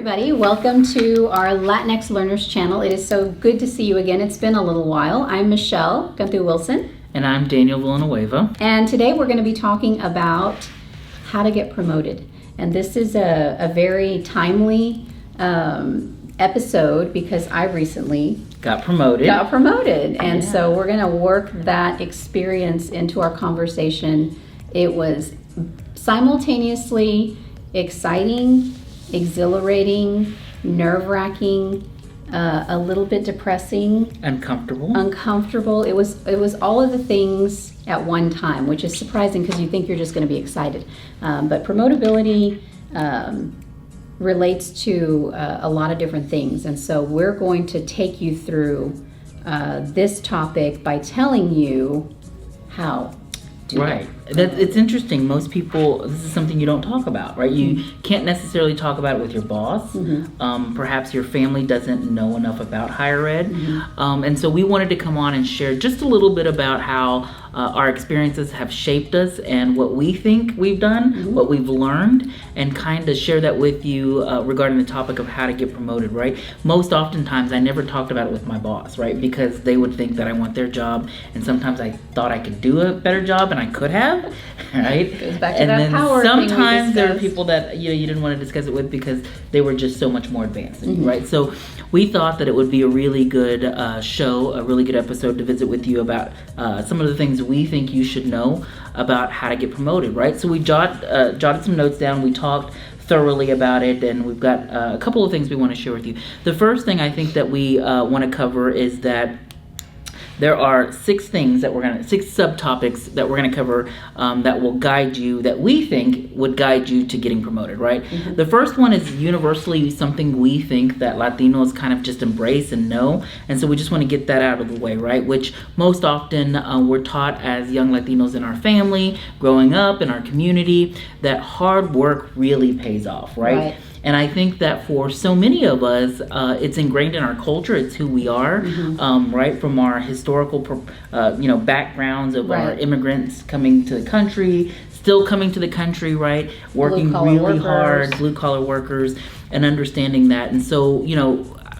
Everybody, welcome to our Latinx Learners channel. It is so good to see you again. It's been a little while. I'm Michelle Gunther-Wilson. And I'm Daniel Villanueva. And today we're going to be talking about how to get promoted. And this is a very timely episode because I recently got promoted. And so we're going to work that experience into our conversation. It was simultaneously exciting, exhilarating, nerve-wracking, a little bit depressing, uncomfortable. It was all of the things at one time, which is surprising because you think you're just going to be excited. But promotability relates to a lot of different things, and so we're going to take you through this topic by telling you how. Right. It's interesting. Most people, this is something you don't talk about, right? You can't necessarily talk about it with your boss. Perhaps your family doesn't know enough about higher ed. And so we wanted to come on and share just a little bit about how our experiences have shaped us and what we think we've done, what we've learned, and kind of share that with you regarding the topic of how to get promoted, right? Most oftentimes I never talked about it with my boss, right? Because they would think that I want their job, and sometimes I thought I could do a better job, and I could have, right? Goes back to and that then power sometimes there are people that you didn't want to discuss it with because they were just so much more advanced than you, right? So we thought that it would be a really good show, a really good episode to visit with you about some of the things we think you should know about how to get promoted, right? So we jotted some notes down. We talked thoroughly about it, and we've got a couple of things we want to share with you. The first thing I think that we want to cover is that there are six subtopics that we're gonna cover that will guide you, that we think would guide you to getting promoted, right? The first one is universally something we think that Latinos kind of just embrace and know, and so we just want to get that out of the way, right? Which most often we're taught as young Latinos in our family, growing up in our community, that hard work really pays off, right? And I think that for so many of us, it's ingrained in our culture. It's who we are, right? From our historical, backgrounds of our immigrants coming to the country, still coming to the country, right? Working really hard, blue-collar workers, and understanding that. And so,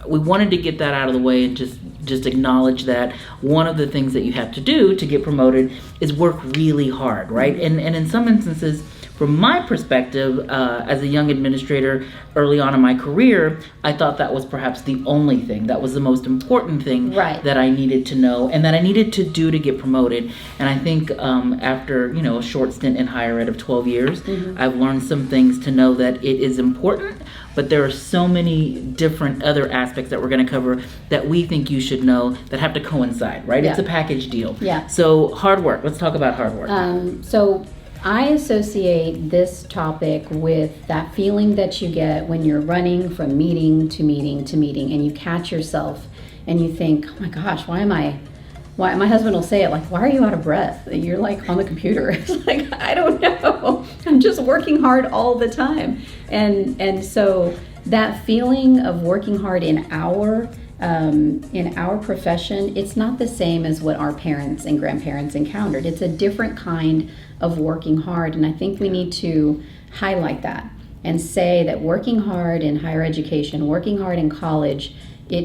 we wanted to get that out of the way and just acknowledge that one of the things that you have to do to get promoted is work really hard, right? And in some instances, from my perspective, as a young administrator early on in my career, I thought that was perhaps the only thing. That was the most important thing that I needed to know and that I needed to do to get promoted. And I think after a short stint in higher ed of 12 years, I've learned some things to know that it is important, but there are so many different other aspects that we're going to cover that we think you should know that have to coincide, right? It's a package deal. So hard work. Let's talk about hard work. So I associate this topic with that feeling that you get when you're running from meeting to meeting to meeting, and you catch yourself and you think, oh my gosh, why my husband will say it like, why are you out of breath? You're like on the computer. It's like, I don't know. I'm just working hard all the time. And so that feeling of working hard in our profession, it's not the same as what our parents and grandparents encountered. It's a different kind of working hard, and I think we need to highlight that and say that working hard in higher education, working hard in college,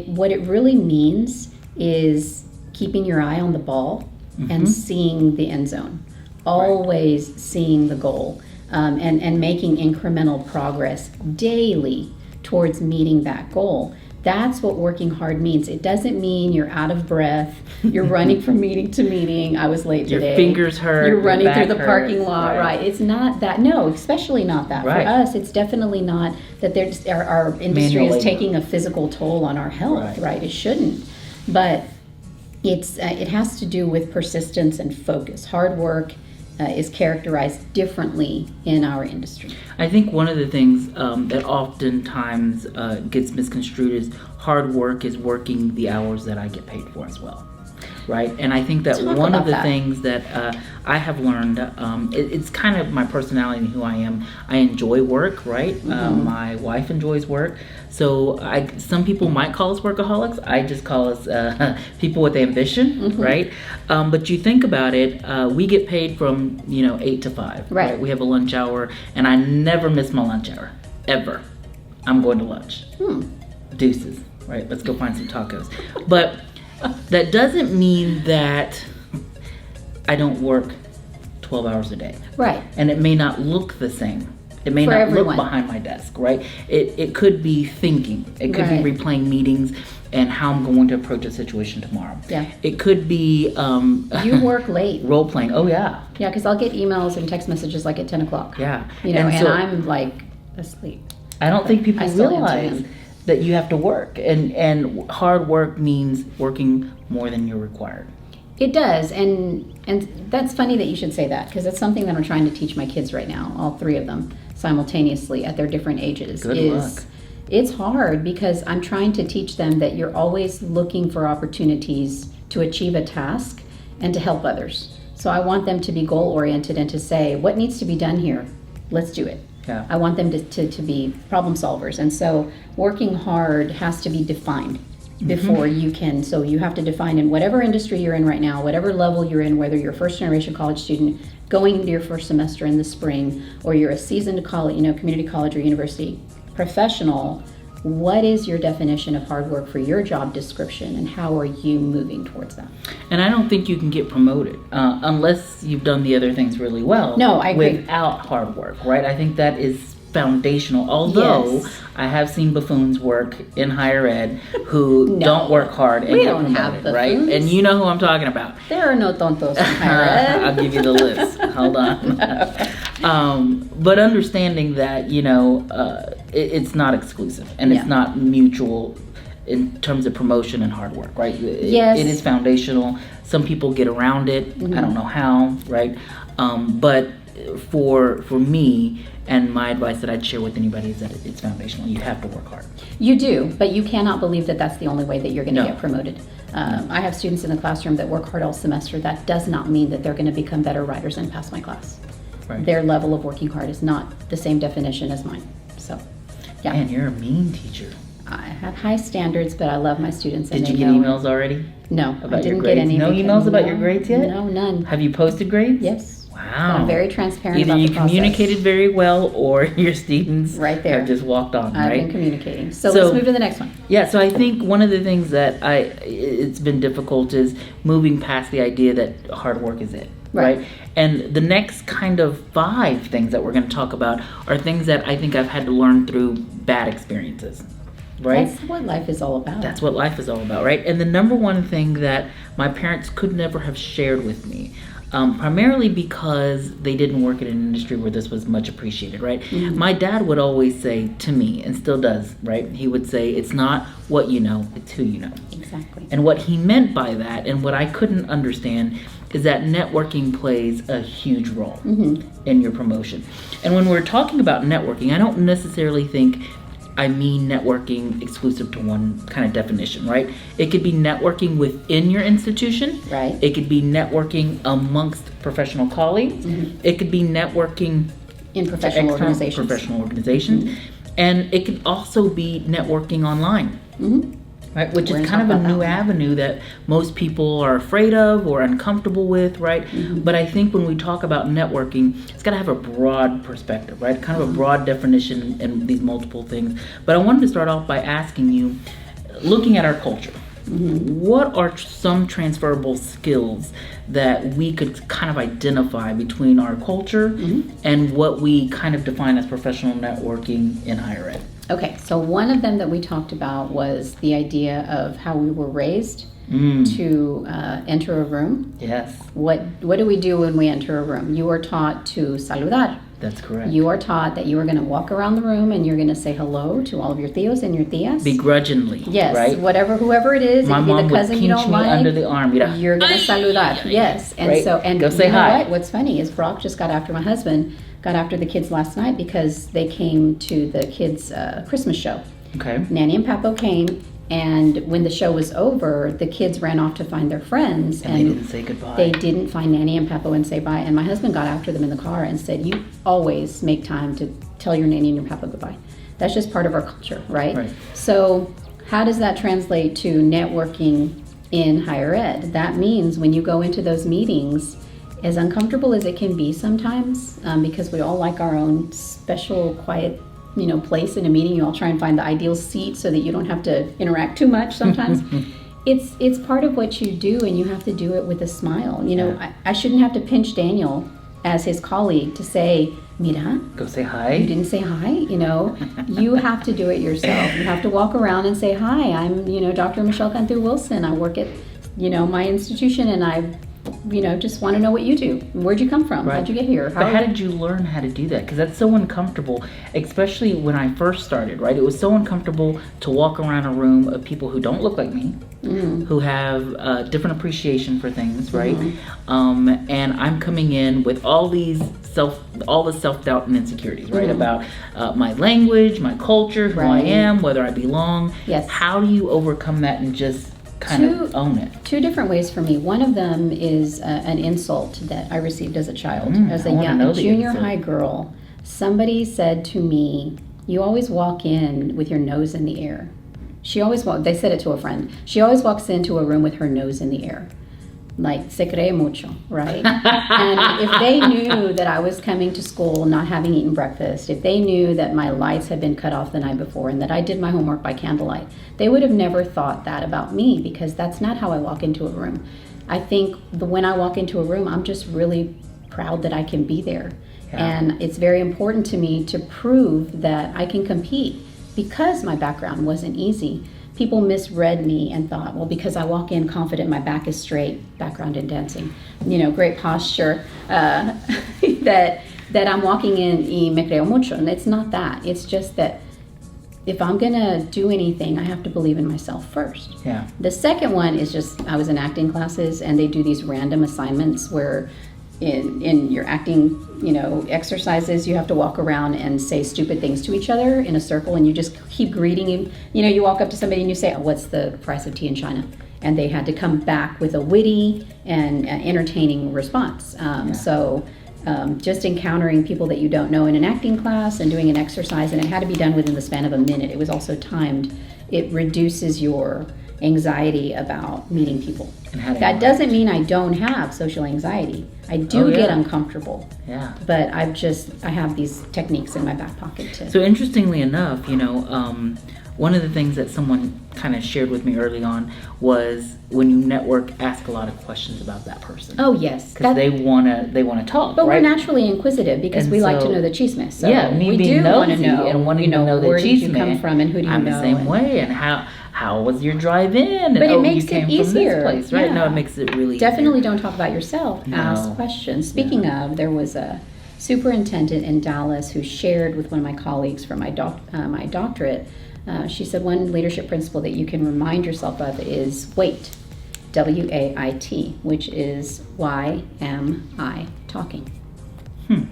what it really means is keeping your eye on the ball and seeing the end zone, always seeing the goal, and making incremental progress daily towards meeting that goal. That's what working hard means. It doesn't mean you're out of breath, you're running from meeting to meeting. I was late today. Your fingers hurt. You're running through the parking lot, right? It's not that. No, especially not that. For us, it's definitely not that our industry is taking a physical toll on our health, right? It shouldn't. But it has to do with persistence and focus. Hard work is characterized differently in our industry. I think one of the things that oftentimes gets misconstrued is hard work is working the hours that I get paid for as well, right? And I think that one of the things that I have learned, it's kind of my personality and who I am. I enjoy work, right? My wife enjoys work. So some people might call us workaholics. I just call us people with ambition, right? But you think about it, we get paid from 8 to 5. Right. We have a lunch hour, and I never miss my lunch hour, ever. I'm going to lunch. Deuces, right? Let's go find some tacos. But that doesn't mean that I don't work 12 hours a day. Right. And it may not look the same. It may For not everyone. look behind my desk, right? It could be thinking. It could Right. be replaying meetings and how I'm going to approach a situation tomorrow. Yeah. It could be You work late. role playing. Oh yeah. Yeah, because I'll get emails and text messages like at 10 o'clock. Yeah. You know, and so I'm like asleep. I don't think people I still answer realize them. that you have to work, and hard work means working more than you're required. It does, and that's funny that you should say that, because it's something that I'm trying to teach my kids right now, all three of them, simultaneously at their different ages. Good luck. It's hard because I'm trying to teach them that you're always looking for opportunities to achieve a task and to help others. So I want them to be goal-oriented and to say, what needs to be done here? Let's do it. Yeah. I want them to be problem solvers. And so working hard has to be defined before you can. So you have to define in whatever industry you're in right now, whatever level you're in, whether you're a first generation college student going into your first semester in the spring, or you're a seasoned college, community college or university professional, what is your definition of hard work for your job description, and how are you moving towards that? And I don't think you can get promoted unless you've done the other things really well. No, I agree. Without hard work, right? I think that is foundational. Although Yes. I have seen buffoons work in higher ed who don't work hard and We get don't have promoted, right? buffoons. And you know who I'm talking about. There are no tontos in higher ed. I'll give you the list. Hold on. But understanding that, it's not exclusive and it's Yeah. not mutual in terms of promotion and hard work, right? Yes. It is foundational. Some people get around it. I don't know how, right? But for me, and my advice that I'd share with anybody is that it's foundational. You have to work hard. You do, but you cannot believe that that's the only way that you're going to No. get promoted. I have students in the classroom that work hard all semester. That does not mean that they're going to become better writers and pass my class. Right. Their level of working hard is not the same definition as mine. So, yeah. Man, you're a mean teacher. I have high standards, but I love my students. And Did you they get know emails already? No, about I your didn't grades? get any. No because- emails about your no, grades yet? No, none. Have you posted grades? Yes. Wow. I'm very transparent Either about you the process. communicated very well or your students Right there. have just walked on, I've right? been communicating. So So- let's move to the next one. Yeah, so I think one of the things that it's been difficult is moving past the idea that hard work is it, Right. right? And the next kind of 5 things that we're going to talk about are things that I think I've had to learn through bad experiences, right? That's what life is all about. That's what life is all about, right? And the number one thing that my parents could never have shared with me, primarily because they didn't work in an industry where this was much appreciated, right? My dad would always say to me, and still does, right? He would say, it's not what you know, it's who you know. Exactly. And what he meant by that, and what I couldn't understand, is that networking plays a huge role in your promotion. And when we're talking about networking, I don't necessarily think I mean networking exclusive to one kind of definition, right? It could be networking within your institution. Right. It could be networking amongst professional colleagues. It could be networking In to professional external organizations. professional organizations. And it could also be networking online. Right, which We're is gonna kind of talk a about new that one. avenue that most people are afraid of or uncomfortable with, right? But I think when we talk about networking, it's got to have a broad perspective, right? Kind of a broad definition in these multiple things. But I wanted to start off by asking you, looking at our culture, what are some transferable skills that we could kind of identify between our culture and what we kind of define as professional networking in higher ed? Okay, so one of them that we talked about was the idea of how we were raised to enter a room. Yes, What do we do when we enter a room? You are taught to saludar. that's correct. You are taught that you are going to walk around the room and you're going to say hello to all of your tios and your tias. Begrudgingly, Yes, right? whoever it is, My it could be mom the would cousin pinch you don't me like. under the arm. You're going to saludar. Yes, and Right. so and Go say you know hi. what? What's funny is Brock just got after my husband, got after the kids last night because they came to the kids' Christmas show. Okay. Nanny and Papo came, and when the show was over, the kids ran off to find their friends, And they didn't say goodbye. they didn't find Nanny and Papo and say bye. And my husband got after them in the car and said, "You always make time to tell your Nanny and your Papo goodbye." That's just part of our culture, right? Right. So how does that translate to networking in higher ed? That means when you go into those meetings, as uncomfortable as it can be sometimes, because we all like our own special, quiet place in a meeting. You all try and find the ideal seat so that you don't have to interact too much sometimes. It's part of what you do, and you have to do it with a smile. I shouldn't have to pinch Daniel as his colleague to say, Mira, go say hi. You didn't say hi. You have to do it yourself. You have to walk around and say, hi, I'm, Dr. Michelle Cantu Wilson. I work at, my institution, and I, just want to know what you do. Where'd you come from? Right. How'd you get here? How did you learn how to do that? Because that's so uncomfortable, especially when I first started, right? It was so uncomfortable to walk around a room of people who don't look like me, who have different appreciation for things, right? And I'm coming in with all the self-doubt and insecurities, right? About my language, my culture, who I am, whether I belong. Yes. How do you overcome that and just kind of own it? Two different ways for me. One of them is an insult that I received as a child, as a junior high girl. Somebody said to me, "You always walk in with your nose in the air." They said it to a friend. She always walks into a room with her nose in the air. Like, se cree mucho, right? And if they knew that I was coming to school not having eaten breakfast, if they knew that my lights had been cut off the night before and that I did my homework by candlelight, they would have never thought that about me, because that's not how I walk into a room. I think when I walk into a room, I'm just really proud that I can be there. Yeah. And it's very important to me to prove that I can compete, because my background wasn't easy. People misread me and thought, well, because I walk in confident, my back is straight, background in dancing, great posture, that I'm walking in y me creo mucho. And it's not that. It's just that if I'm going to do anything, I have to believe in myself first. Yeah. The second one is just, I was in acting classes, and they do these random assignments where in your acting, exercises, you have to walk around and say stupid things to each other in a circle, and you just keep greeting him. You walk up to somebody and you say, oh, what's the price of tea in China? And they had to come back with a witty and entertaining response. Just encountering people that you don't know in an acting class and doing an exercise, and it had to be done within the span of a minute. It was also timed. It reduces your anxiety about meeting people. That doesn't mean I don't have social anxiety. I do get uncomfortable. Yeah. But I have these techniques in my back pocket too. So interestingly enough, one of the things that someone kind of shared with me early on was, when you network, ask a lot of questions about that person. Oh yes, because they wanna talk. But right? We're naturally inquisitive, because we like to know the chismes. So yeah, me we being do want to know and wanting to know the where chisme. Did you come from, and who do you I'm know? the same way, and how was your drive in? But it makes you came it easier. From this place, right? Yeah. No, it makes it really Definitely easier. Don't talk about yourself. No. Ask questions. Speaking of, there was a superintendent in Dallas who shared with one of my colleagues for my doctorate. She said one leadership principle that you can remind yourself of is WAIT, WAIT, which is why am I talking?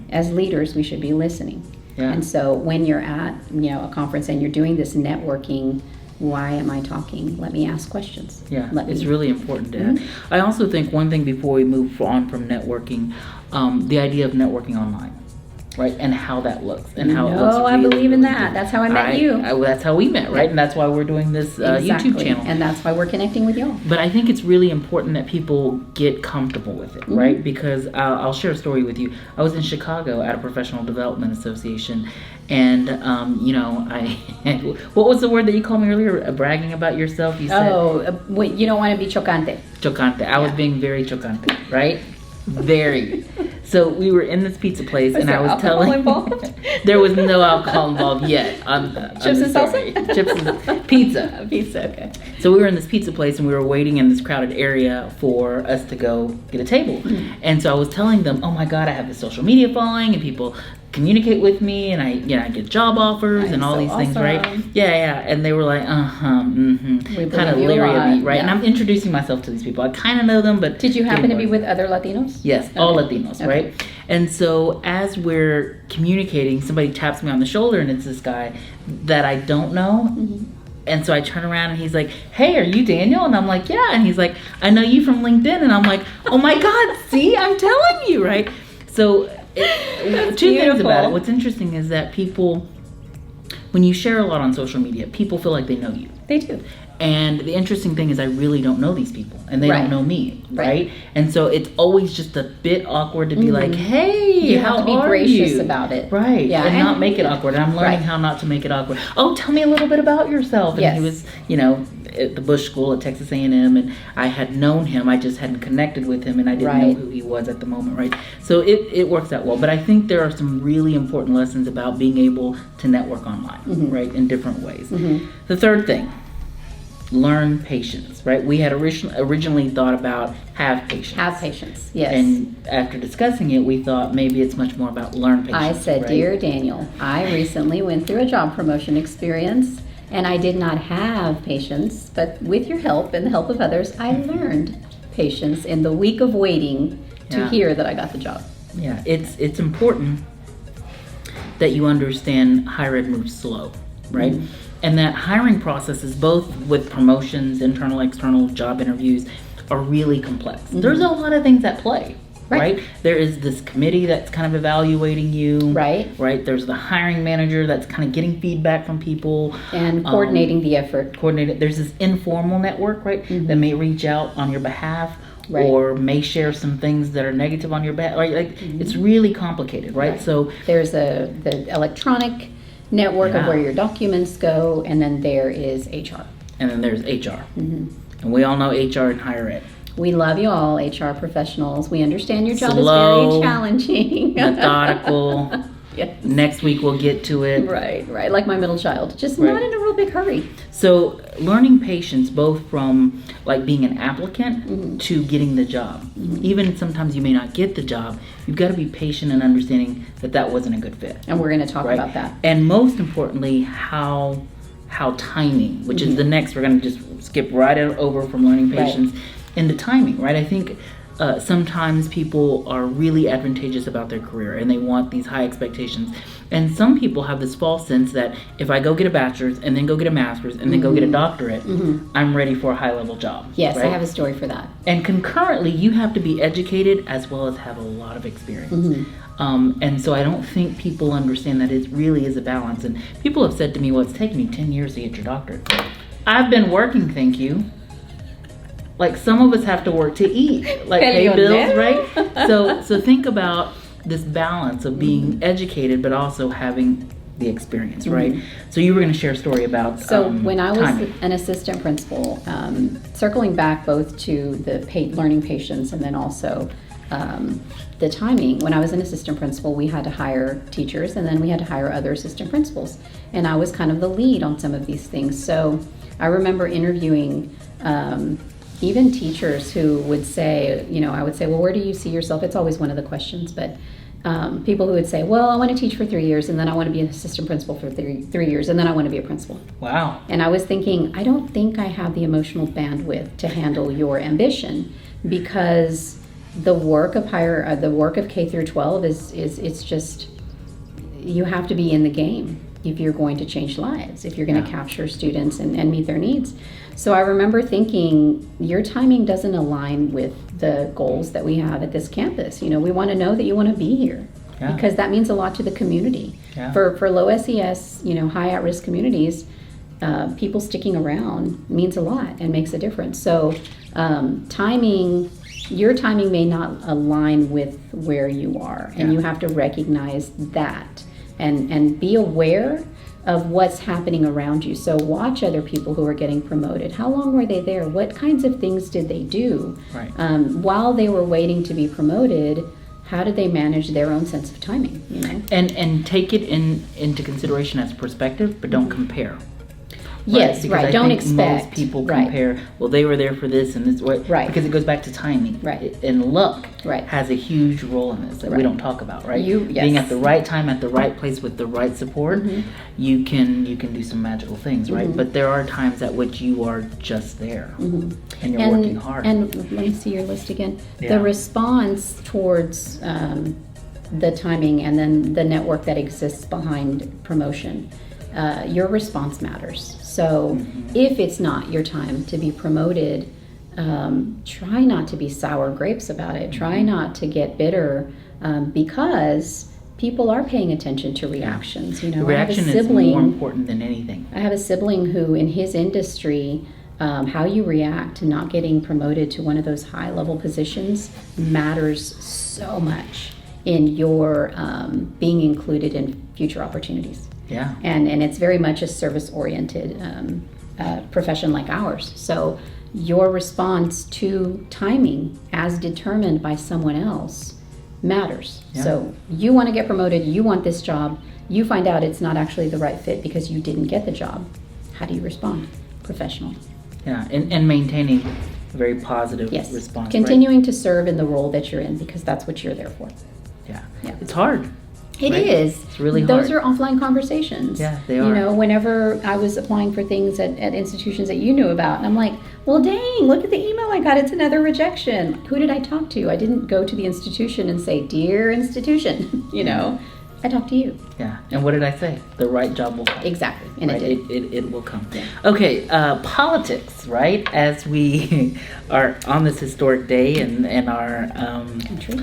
As leaders, we should be listening. Yeah. And so when you're at a conference and you're doing this networking, why am I talking? Let me ask questions. Yeah, it's really important to have. I also think one thing before we move on from networking, the idea of networking online. Right, and how that looks, and how it looks. I believe in that. That's how I met you. That's how we met, right? And that's why we're doing this YouTube channel. And that's why we're connecting with y'all. But I think it's really important that people get comfortable with it, right? Because I'll share a story with you. I was in Chicago at a professional development association, and what was the word that you called me earlier? Bragging about yourself. You said, you don't want to be chocante. Chocante. I was being very chocante, right? Very. So we were in this pizza place, and I was telling there was no alcohol involved yet. Chips and salsa? Chips and pizza. Pizza, okay. So we were in this pizza place, and we were waiting in this crowded area for us to go get a table. And so I was telling them, oh my God, I have this social media following, and people communicate with me, and I get job offers and all these things, right? Yeah. And they were like, kind of leery of me, right? Yeah. And I'm introducing myself to these people. I kind of know them, but did you happen to be with other Latinos? Yes, all Latinos, right? And so as we're communicating, somebody taps me on the shoulder, and it's this guy that I don't know. And so I turn around, and he's like, hey, are you Daniel? And I'm like, yeah. And he's like, I know you from LinkedIn. And I'm like, oh my God, see, I'm telling you, right? So two things about it. What's interesting is that people, when you share a lot on social media, people feel like they know you. They do. And the interesting thing is I really don't know these people and they Right. don't know me, Right. right? And so it's always just a bit awkward to be like, hey, You how have to be are gracious you? about it. Right. Yeah. And not make it awkward. And I'm learning Right. how not to make it awkward. Oh, tell me a little bit about yourself. And Yes. he was, you know, at the Bush School at Texas A&M, and I had known him. I just hadn't connected with him, and I didn't know Right. who he was at the moment, right? So it works out well. But I think there are some really important lessons about being able to network online, right, in different ways. The third thing, learn patience, right? We had originally thought about have patience. Have patience, yes. And after discussing it, we thought maybe it's much more about learn patience. I said, right? Dear Daniel, I recently went through a job promotion experience and I did not have patience, but with your help and the help of others, I learned patience in the week of waiting to Yeah. hear that I got the job. Yeah, it's important that you understand higher ed moves slow, right? And that hiring processes, both with promotions, internal, external job interviews, are really complex. There's a lot of things at play, right? There is this committee that's kind of evaluating you, Right. Right. There's the hiring manager that's kind of getting feedback from people And coordinating the effort. There's this informal network, right, that may reach out on your behalf. Right. Or may share some things that are negative on your behalf. Like it's really complicated, right? So There's the electronic network of Yeah. where your documents go, and then there is HR. and then there's HR, and we all know HR in higher ed. We love you all, HR professionals. We understand your job Slow, is very challenging. Methodical. Yes. Next week we'll get to it. Right, right. Like my middle child, just Right. not in a real big hurry. So learning patience, both from like being an applicant to getting the job. Even sometimes you may not get the job. You've got to be patient and understanding that that wasn't a good fit. And we're going to talk Right. about that. And most importantly, how timing, which is the next. We're going to just skip right over from learning Right. patience into timing, right? I think sometimes people are really advantageous about their career and they want these high expectations. And some people have this false sense that if I go get a bachelor's and then go get a master's and then go get a doctorate, I'm ready for a high level job. Yes, right? I have a story for that. And concurrently, you have to be educated as well as have a lot of experience. And so I don't think people understand that it really is a balance. And people have said to me, well, it's taken me 10 years to get your doctorate. I've been working, thank you. Like some of us have to work to eat, like pay bills, right? So think about this balance of being educated but also having the experience, right? So you were going to share a story about So when I was timing. an assistant principal, circling back both to the learning patience and then also the timing, when I was an assistant principal, we had to hire teachers and then we had to hire other assistant principals. And I was kind of the lead on some of these things. So I remember interviewing even teachers who would say, you know, I would say, well, where do you see yourself? It's always one of the questions, but people who would say, well, I want to teach for 3 years and then I want to be an assistant principal for 3 years and then I want to be a principal. Wow. And I was thinking, I don't think I have the emotional bandwidth to handle your ambition, because the work of K through 12 is it's just, you have to be in the game if you're going to change lives, if you're going to capture students and meet their needs. So I remember thinking, your timing doesn't align with the goals that we have at this campus. You know, we want to know that you want to be here, because that means a lot to the community. Yeah. For low SES, you know, high at-risk communities, people sticking around means a lot and makes a difference. So your timing may not align with where you are, and you have to recognize that and be aware of what's happening around you. So watch other people who are getting promoted. How long were they there? What kinds of things did they do? Right. While they were waiting to be promoted, how did they manage their own sense of timing? You know? And take it into consideration as perspective, but don't compare. Yes, Because right. I Don't think expect. most people Right. compare. Well, they were there for this and this, Right. Because it goes back to timing, Right. And luck, Right. has a huge role in this that we Right. don't talk about, right? Yes. Being at the right time, at the right place with the right support, you can do some magical things, right? But there are times at which you are just there, and you're working hard. And let me see your list again. Yeah. The response towards the timing and then the network that exists behind promotion. Your response matters. So if it's not your time to be promoted, try not to be sour grapes about it. Try not to get bitter, because people are paying attention to reactions. You know, Reaction I have a is sibling, more important than anything. I have a sibling who, in his industry, how you react to not getting promoted to one of those high-level positions matters so much in your being included in future opportunities. Yeah. And it's very much a service-oriented profession like ours. So your response to timing as determined by someone else matters. Yeah. So you want to get promoted, you want this job, you find out it's not actually the right fit because you didn't get the job. How do you respond? Professional. Yeah, and maintaining a very positive Yes. response. Continuing to serve in the role that you're in because that's what you're there for. Yeah. Yeah. It's hard. It Right? is. It's really Those hard. are offline conversations. Yeah, they You are. know, whenever I was applying for things at institutions that you knew about, and I'm like, well, dang, look at the email I got. It's another rejection. Who did I talk to? I didn't go to the institution and say, dear institution, you know, I talked to you. Yeah. And what did I say? The right job will come. Exactly. And Right? it did. It will come. Yeah. Okay, politics, right? As we are on this historic day in our Country.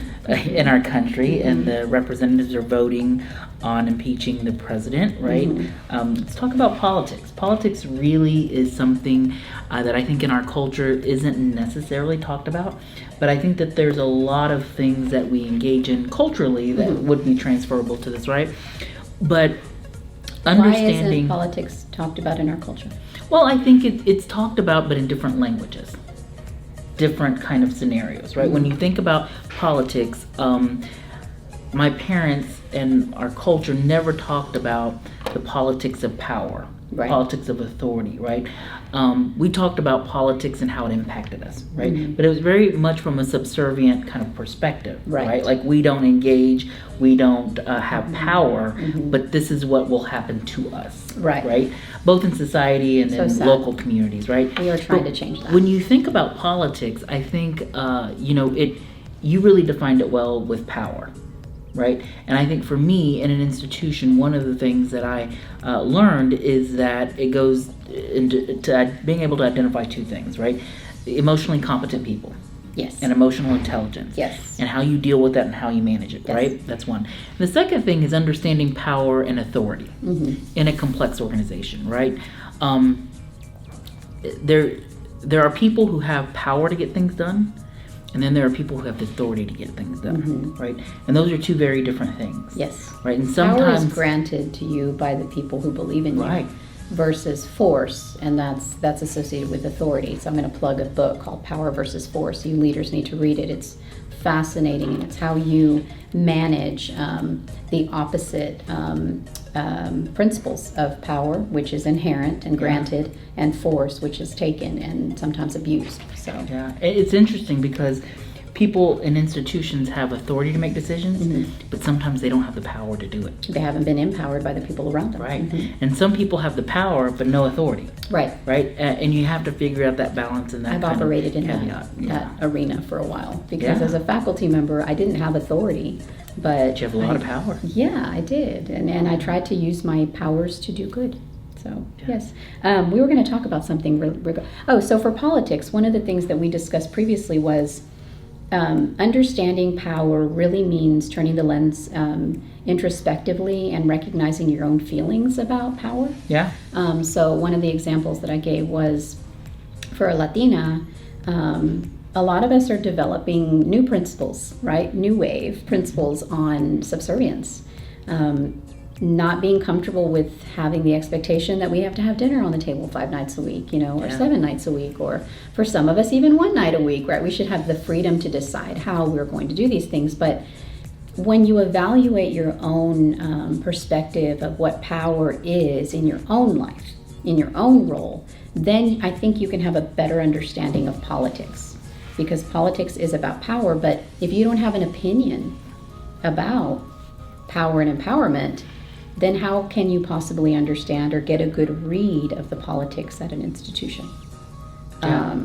in our country, and the representatives are voting on impeaching the president, right? Let's talk about politics. Politics really is something that I think in our culture isn't necessarily talked about, but I think that there's a lot of things that we engage in culturally that would be transferable to this, right? But Why understanding. isn't politics talked about in our culture? Well, I think it's talked about, but in different languages, different kind of scenarios, right? When you think about politics, my parents and our culture never talked about the politics of power, Right. politics of authority, right? We talked about politics and how it impacted us, right? But it was very much from a subservient kind of perspective, Right. Like we don't engage, we don't have power, but this is what will happen to us, Right. Right? Both in society and So in sad. local communities, right? We are trying But to change that. When you think about politics, I think you really defined it well with power, right? And I think for me in an institution, one of the things that I learned is that it goes into being able to identify two things, right? Emotionally competent people Yes. and emotional intelligence. Yes. And how you deal with that and how you manage it, Yes. right? That's one. The second thing is understanding power and authority Mm-hmm. in a complex organization, right? There are people who have power to get things done, and then there are people who have the authority to get things done, right? And those are two very different things. Yes. Right? And Power sometimes is granted to you by the people who believe in you. Right. Versus force, and that's associated with authority. So I'm going to plug a book called Power versus Force. You leaders need to read it. It's fascinating, and it's how you manage the opposite principles of power, which is inherent and granted, and force, which is taken and sometimes abused. So Yeah, it's interesting because people in institutions have authority to make decisions, but sometimes they don't have the power to do it. they haven't been empowered by the people around them. Right. And some people have the power but no authority. Right. Right. And you have to figure out that balance and that I've kind of operated in caveat. that arena for a while because Yeah. as a faculty member, I didn't have authority, but You have a lot of power. Yeah, I did, and I tried to use my powers to do good. So yes, we were going to talk about something. So for politics, one of the things that we discussed previously was understanding power really means turning the lens introspectively and recognizing your own feelings about power. Yeah. So one of the examples that I gave was for a Latina, a lot of us are developing new principles, right? New wave principles on subservience. Not being comfortable with having the expectation that we have to have dinner on the table 5 nights a week, or 7 nights a week, or for some of us even 1 night a week, right? We should have the freedom to decide how we're going to do these things. But when you evaluate your own perspective of what power is in your own life, in your own role, then I think you can have a better understanding of politics. Because politics is about power, but if you don't have an opinion about power and empowerment, then how can you possibly understand or get a good read of the politics at an institution? Yeah.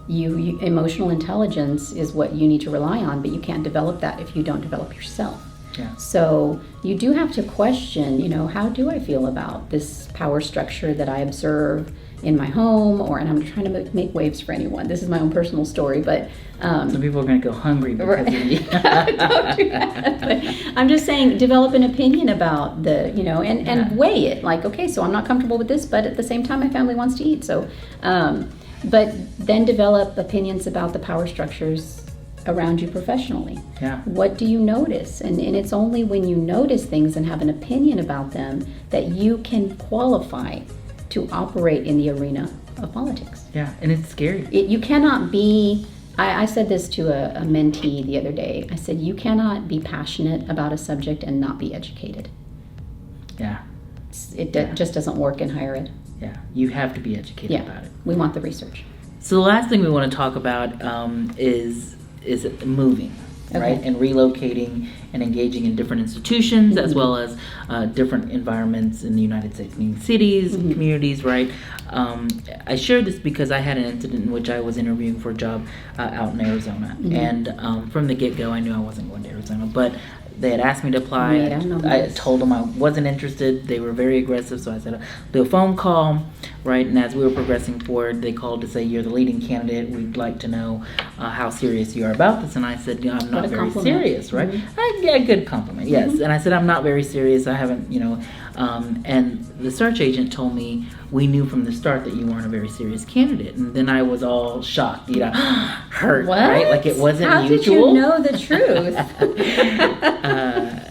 Emotional intelligence is what you need to rely on, but you can't develop that if you don't develop yourself. Yeah. So you do have to question, how do I feel about this power structure that I observe in my home, and I'm trying to make waves for anyone. This is my own personal story, but some people are going to go hungry because of me. Don't do that. But I'm just saying, develop an opinion about and weigh it. Like, okay, so I'm not comfortable with this, but at the same time, my family wants to eat. So, but then develop opinions about the power structures around you professionally. Yeah. What do you notice? And it's only when you notice things and have an opinion about them that you can qualify to operate in the arena of politics. Yeah, and it's scary. You cannot be, I said this to a mentee the other day. I said, you cannot be passionate about a subject and not be educated. Yeah. It just doesn't work in higher ed. Yeah, you have to be educated about it. We want the research. So the last thing we want to talk about is moving. Okay. Right, and relocating and engaging in different institutions, as well as different environments in the United States, meaning cities, communities, right? I shared this because I had an incident in which I was interviewing for a job out in Arizona, and from the get-go, I knew I wasn't going to Arizona, but they had asked me to apply. I told them I wasn't interested. They were very aggressive, so I said, I'll do a phone call, right? And as we were progressing forward, they called to say, you're the leading candidate. We'd like to know how serious you are about this. And I said, I'm not very serious, right? Yeah, good compliment, yes. And I said, I'm not very serious. I haven't, and the search agent told me, we knew from the start that you weren't a very serious candidate. And then I was all shocked, hurt, right? Like it wasn't How usual. How did you know the truth?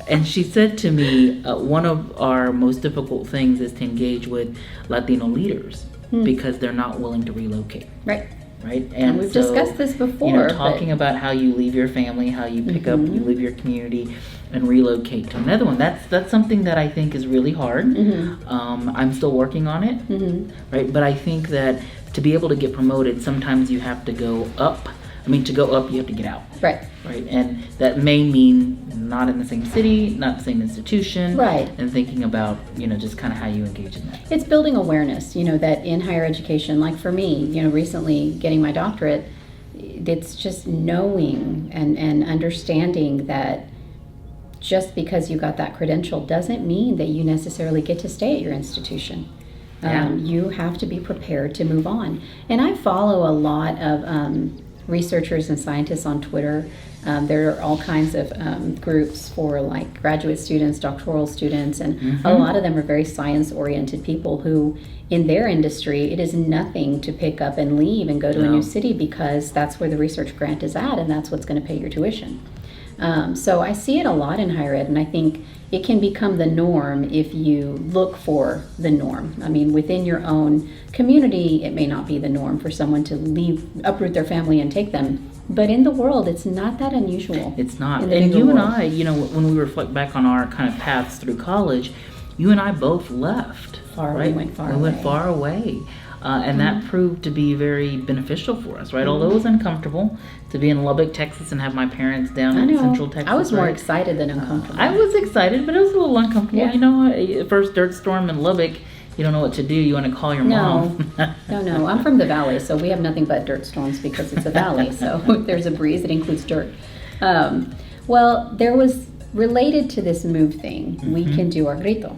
And she said to me, one of our most difficult things is to engage with Latino leaders because they're not willing to relocate. Right. Right? And we've discussed this before. Talking about how you leave your family, how you pick up, you leave your community and relocate to another one. That's something that I think is really hard. I'm still working on it, right? But I think that to be able to get promoted, sometimes you have to go up. To go up, you have to get out. Right. Right. And that may mean not in the same city, not the same institution. Right. And thinking about, just kind of how you engage in that. It's building awareness, that in higher education, like for me, recently getting my doctorate, it's just knowing and understanding that just because you got that credential doesn't mean that you necessarily get to stay at your institution. You have to be prepared to move on. And I follow a lot of researchers and scientists on Twitter. There are all kinds of groups for like graduate students, doctoral students, and a lot of them are very science-oriented people who, in their industry, it is nothing to pick up and leave and go to a new city because that's where the research grant is at and that's what's going to pay your tuition. So I see it a lot in higher ed, and I think it can become the norm if you look for the norm. Within your own community, it may not be the norm for someone to uproot their family and take them. But in the world, it's not that unusual. It's not. And you and I, when we reflect back on our kind of paths through college, you and I both left. Right? We went far away. We went far away. And that proved to be very beneficial for us, right? Although it was uncomfortable to be in Lubbock, Texas, and have my parents down in Central Texas. I was more excited than uncomfortable. I was excited, but it was a little uncomfortable. Yeah. First dirt storm in Lubbock, you don't know what to do. You want to call your mom. No. I'm from the valley, so we have nothing but dirt storms because it's a valley. So if there's a breeze, it includes dirt. Well, there was, related to this move thing, we can do our grito.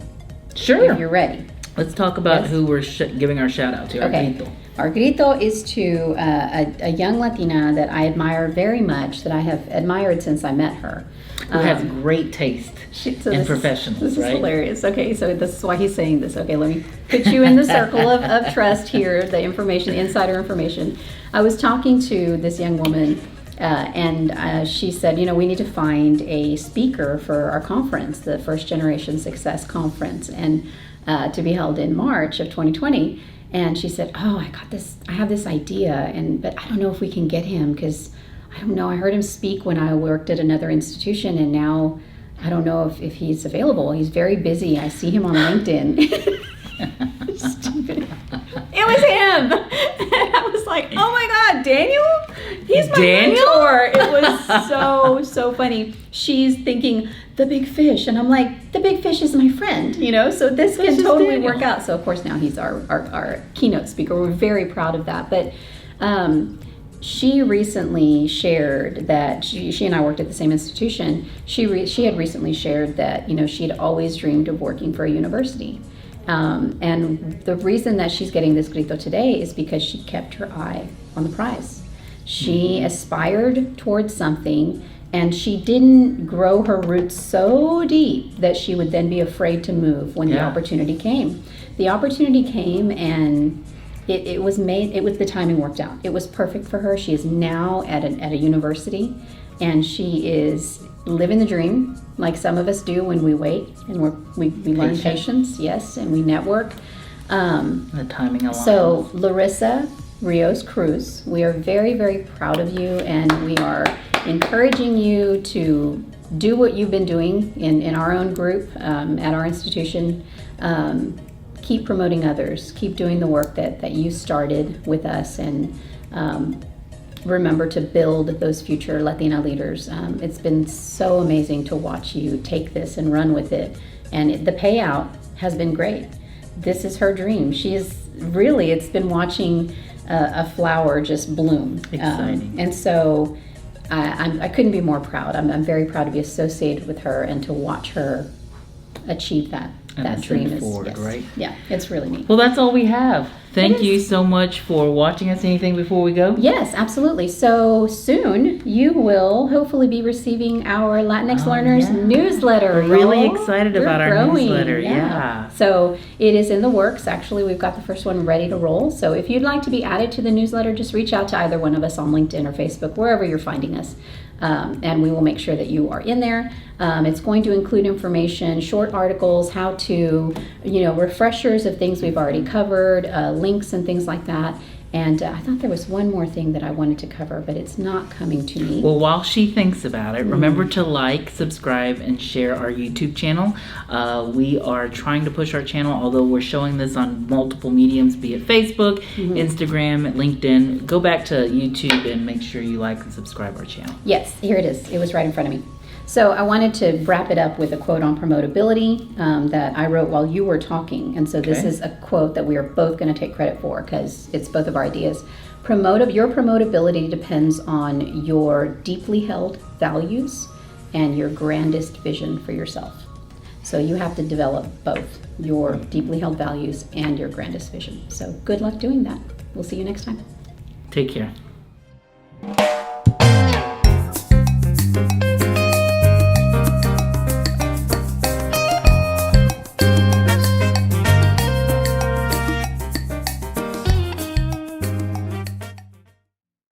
Sure. If you're ready. Let's talk about who we're giving our shout out to. Our grito. Our grito is to a young Latina that I admire very much, that I have admired since I met her. Who has great taste in professionals, This right? is hilarious. Okay, so this is why he's saying this. Okay, let me put you in the circle of trust here, the information, insider information. I was talking to this young woman, and she said, we need to find a speaker for our conference, the First Generation Success Conference, and to be held in March of 2020. And she said, I have this idea, but I don't know if we can get him because I don't know. I heard him speak when I worked at another institution, and now I don't know if he's available. He's very busy. I see him on LinkedIn. Stupid. It was him. And I was like, oh my God, Daniel? He's my mentor. It was so funny. She's thinking, the big fish. And I'm like, the big fish is my friend, so this can totally work out. So of course now he's our keynote speaker. We're very proud of that. But she recently shared that she and I worked at the same institution. She had recently shared that, you know, she had always dreamed of working for a university. And the reason that she's getting this grito today is because she kept her eye on the prize. She aspired towards something, and she didn't grow her roots so deep that she would then be afraid to move when the opportunity came. The opportunity came, and it was the timing worked out. It was perfect for her. She is now at a university, and she is living the dream like some of us do when we wait and we learn patience, yes, and we network. The timing aligns. So Larissa Rios Cruz, we are very, very proud of you, and we are encouraging you to do what you've been doing in our own group at our institution. Keep promoting others, keep doing the work that you started with us, and remember to build those future Latina leaders. It's been so amazing to watch you take this and run with it, and the payout has been great. This is her dream. She is really, it's been watching a flower just bloom. Exciting. And so I couldn't be more proud. I'm very proud to be associated with her and to watch her achieve that. And that dream is forward, yes. right? Yeah, it's really neat. Well, that's all we have. Thank you so much for watching us. Anything before we go? Yes, absolutely. So soon you will hopefully be receiving our Latinx Learners newsletter. We're really y'all. excited We're about our growing. newsletter. Yeah. So it is in the works. Actually, we've got the first one ready to roll. So if you'd like to be added to the newsletter, just reach out to either one of us on LinkedIn or Facebook, wherever you're finding us. And we will make sure that you are in there. It's going to include information, short articles, how to, refreshers of things we've already covered, links and things like that. And I thought there was one more thing that I wanted to cover, but it's not coming to me. Well, while she thinks about it, remember to like, subscribe, and share our YouTube channel. We are trying to push our channel, although we're showing this on multiple mediums, be it Facebook, Instagram, LinkedIn. Go back to YouTube and make sure you like and subscribe our channel. Yes, here it is. It was right in front of me. So I wanted to wrap it up with a quote on promotability that I wrote while you were talking. And so this is a quote that we are both going to take credit for because it's both of our ideas. Your promotability depends on your deeply held values and your grandest vision for yourself. So you have to develop both your deeply held values and your grandest vision. So good luck doing that. We'll see you next time. Take care.